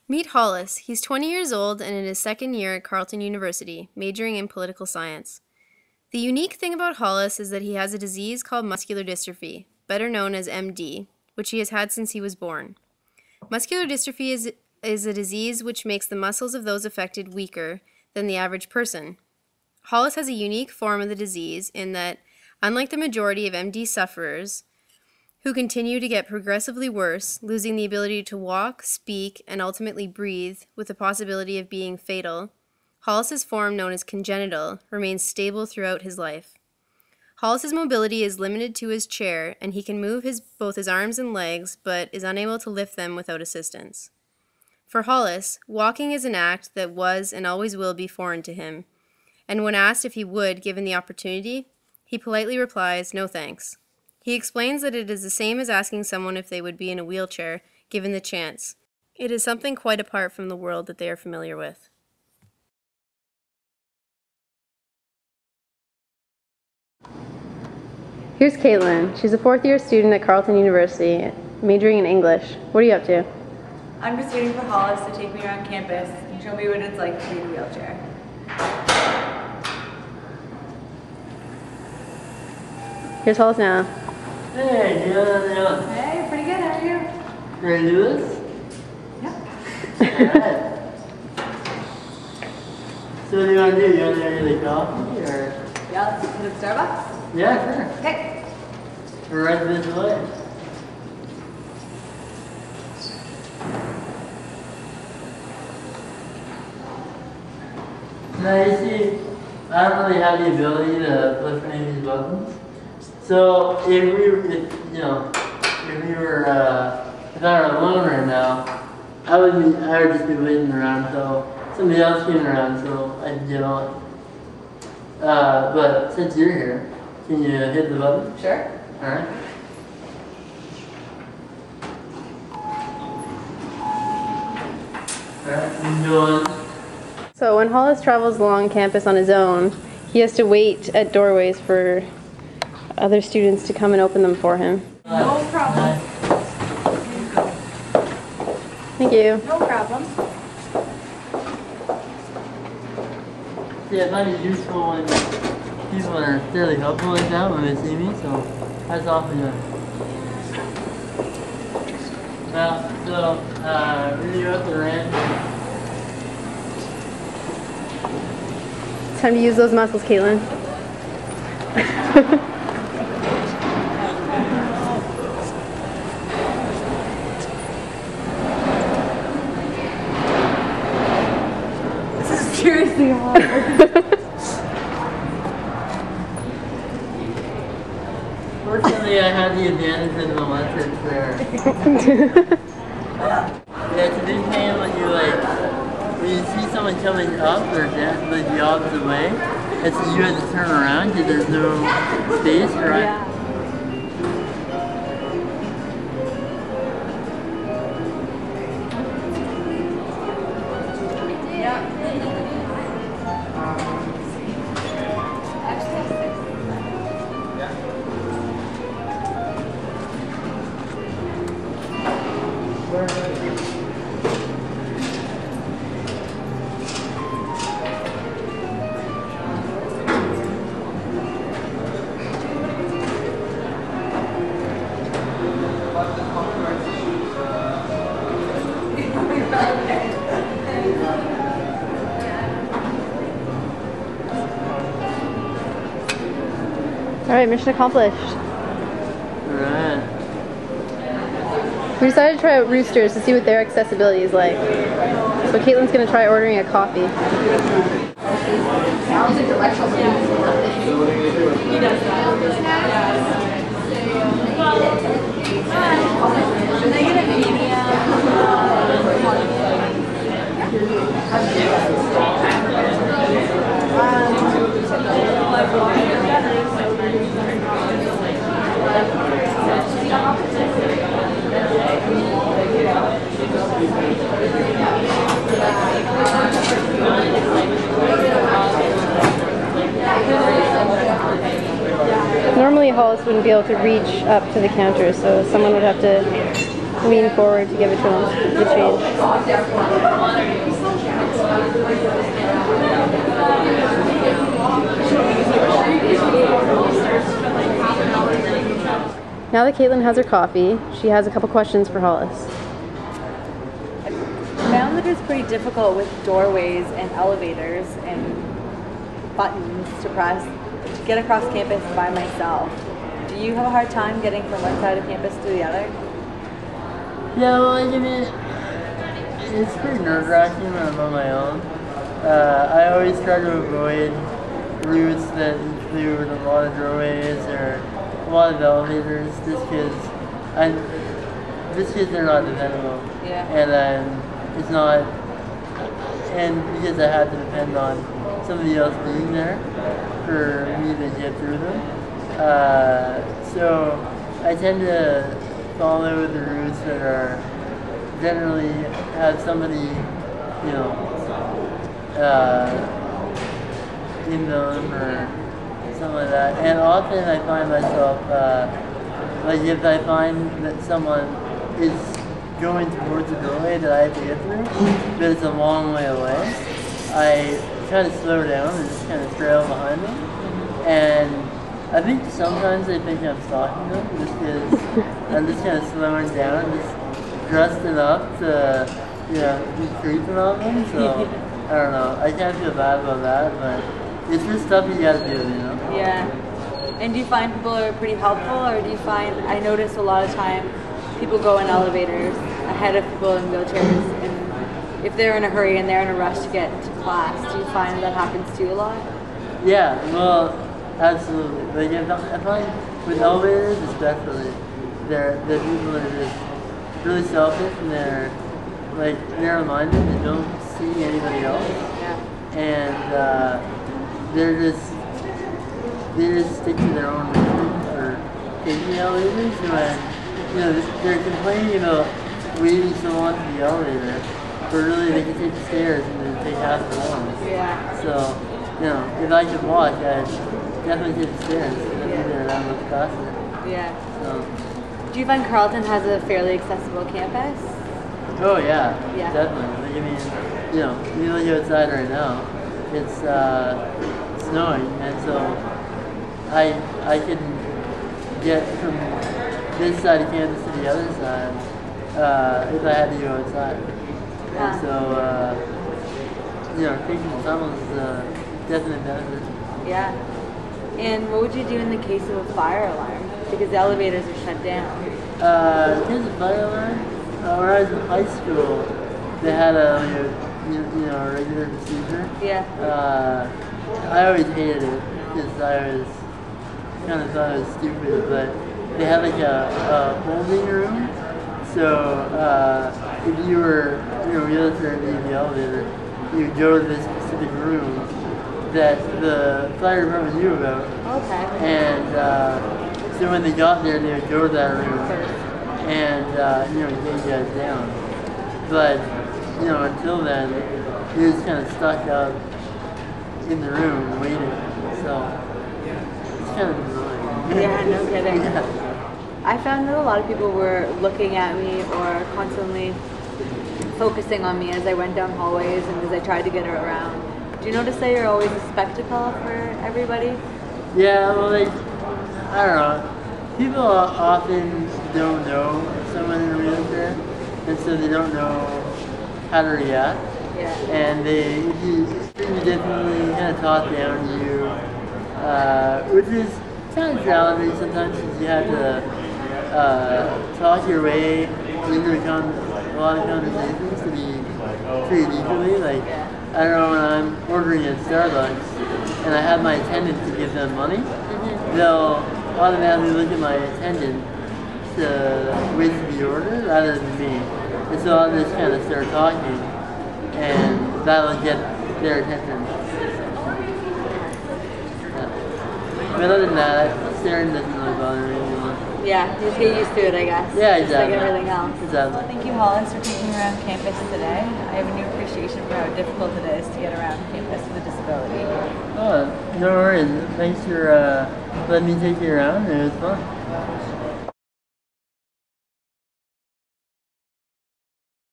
Meet Hollis. He's 20 years old and in his second year at Carleton University, majoring in political science. The unique thing about Hollis is that he has a disease called muscular dystrophy, better known as MD, which he has had since he was born. Muscular dystrophy is a disease which makes the muscles of those affected weaker than the average person. Hollis has a unique form of the disease in that, unlike the majority of MD sufferers, who continue to get progressively worse, losing the ability to walk, speak, and ultimately breathe, with the possibility of being fatal, Hollis's form, known as congenital, remains stable throughout his life. Hollis's mobility is limited to his chair, and he can move both his arms and legs, but is unable to lift them without assistance. For Hollis, walking is an act that was and always will be foreign to him, and when asked if he would, given the opportunity, he politely replies, "No thanks." He explains that it is the same as asking someone if they would be in a wheelchair, given the chance. It is something quite apart from the world that they are familiar with. Here's Caitlin. She's a fourth-year student at Carleton University, majoring in English. What are you up to? I'm just waiting for Hollis to take me around campus and show me what it's like to be in a wheelchair. Here's Hollis now. Hey, yeah. Hey, pretty good. How are you? Ready to do this? Yeah. Alright. So what do you want to do? You want to get a coffee or? Yeah, let's hit Starbucks. Yeah, sure. Okay. We're right this way. Now you see, I don't really have the ability to push any of these buttons. So if I were alone right now, I would just be waiting around until somebody else came around so I could get on. But since you're here, can you hit the button? Sure. Alright. Alright, I'm doing. So when Hollis travels along campus on his own, he has to wait at doorways for other students to come and open them for him. No problem. Thank you. No problem. Yeah, I find it useful when people are fairly helpful like that when they see me, so that's awfully good. Well, so, really up the ramp. It's time to use those muscles, Caitlin. This is seriously hard. Fortunately, I had the advantage of the electric chair. Yeah, it's a big pain when you see someone coming up or down the opposite way. It's you have to turn around because there's no space, right? Yeah. Alright, mission accomplished. Alright. We decided to try out Roosters to see what their accessibility is like. So Caitlin's going to try ordering a coffee. Normally Hollis wouldn't be able to reach up to the counter, so someone would have to lean forward to give it to him, the change. Now that Caitlin has her coffee, she has a couple questions for Hollis. I found that it's pretty difficult with doorways and elevators and buttons to press to get across campus by myself. Do you have a hard time getting from one side of campus to the other? Yeah, well, I mean, it's pretty nerve-wracking when I'm on my own. I always try to avoid routes that include a lot of doorways or a lot of elevators, just because they're not dependable. Yeah. And it's not, and because I have to depend on somebody else being there for me to get through them. So I tend to follow the routes that are generally have somebody, you know, in them or something like that. And often I find myself, like if I find that someone is going towards a doorway that I have to get through, but it's a long way away, I kind of slow down and just kind of trail behind them. And I think sometimes they think I'm stalking them just because I'm just kind of slowing down, just dressed enough to, you know, be creeping on them. So I don't know. I kind of feel bad about that, but it's just stuff you gotta do, you know? Yeah. And do you find people are pretty helpful, or do you find, I notice a lot of time people go in elevators ahead of people in wheelchairs, and if they're in a hurry and they're in a rush to get to class, do you find that happens to you a lot? Yeah, well, absolutely. Like I find with elevators especially, the people that are just really selfish and they're like narrow-minded and don't see anybody else. Yeah. And they just stick to their own reason for taking the elevators. When you know they're complaining about waiting so long for the elevator, but really they can take the stairs and then take half the one. Yeah. So you know, if I could walk, I'd definitely take the stairs. That'd be there that much faster. Yeah. So. Do you find Carleton has a fairly accessible campus? Oh yeah, Yeah. definitely. Like, I mean, you know, you look outside right now, it's snowing, and so I can get from this side of campus to the other side if I had to go outside. And so, you know, taking the tunnels is a definite benefit. Yeah. And what would you do in the case of a fire alarm? Because the elevators are shut down. Here's a fire alarm. When I was in high school, they had a regular procedure. Yeah. I always hated it because I was kind of thought it was stupid, but they had like a holding room. So if you were, wheelchair in the elevator, you would go to this specific room that the fire department knew about. Okay. And so when they got there, they would go to that room and get you guys down. But until then, you're just kind of stuck up in the room waiting. So it's kind of annoying. Yeah, no kidding. Yeah. I found that a lot of people were looking at me or constantly focusing on me as I went down hallways and as I tried to get around. Do you notice that you're always a spectacle for everybody? Yeah, well, I don't know. People often don't know someone in a wheelchair, and so they don't know how to react. Yeah. And if you definitely kind of talk down to you, which is kind of challenging sometimes because you have to talk your way into a lot of conversations to be treated equally. Like, I don't know, when I'm ordering at Starbucks and I have my attendant to give them money, they'll automatically look at my attendant to wait for the order rather than me. And so I'll just kind of start talking and that'll get their attention. Yeah. But other than that, staring doesn't really bother me anymore. Yeah, you just get used to it, I guess. Yeah, Just exactly. like everything else. Exactly. Thank you, Hollis, for taking me around campus today. I have a new appreciation for how difficult it is to get around campus with a disability. Oh, no worries. Thanks for letting me take you around. It was fun.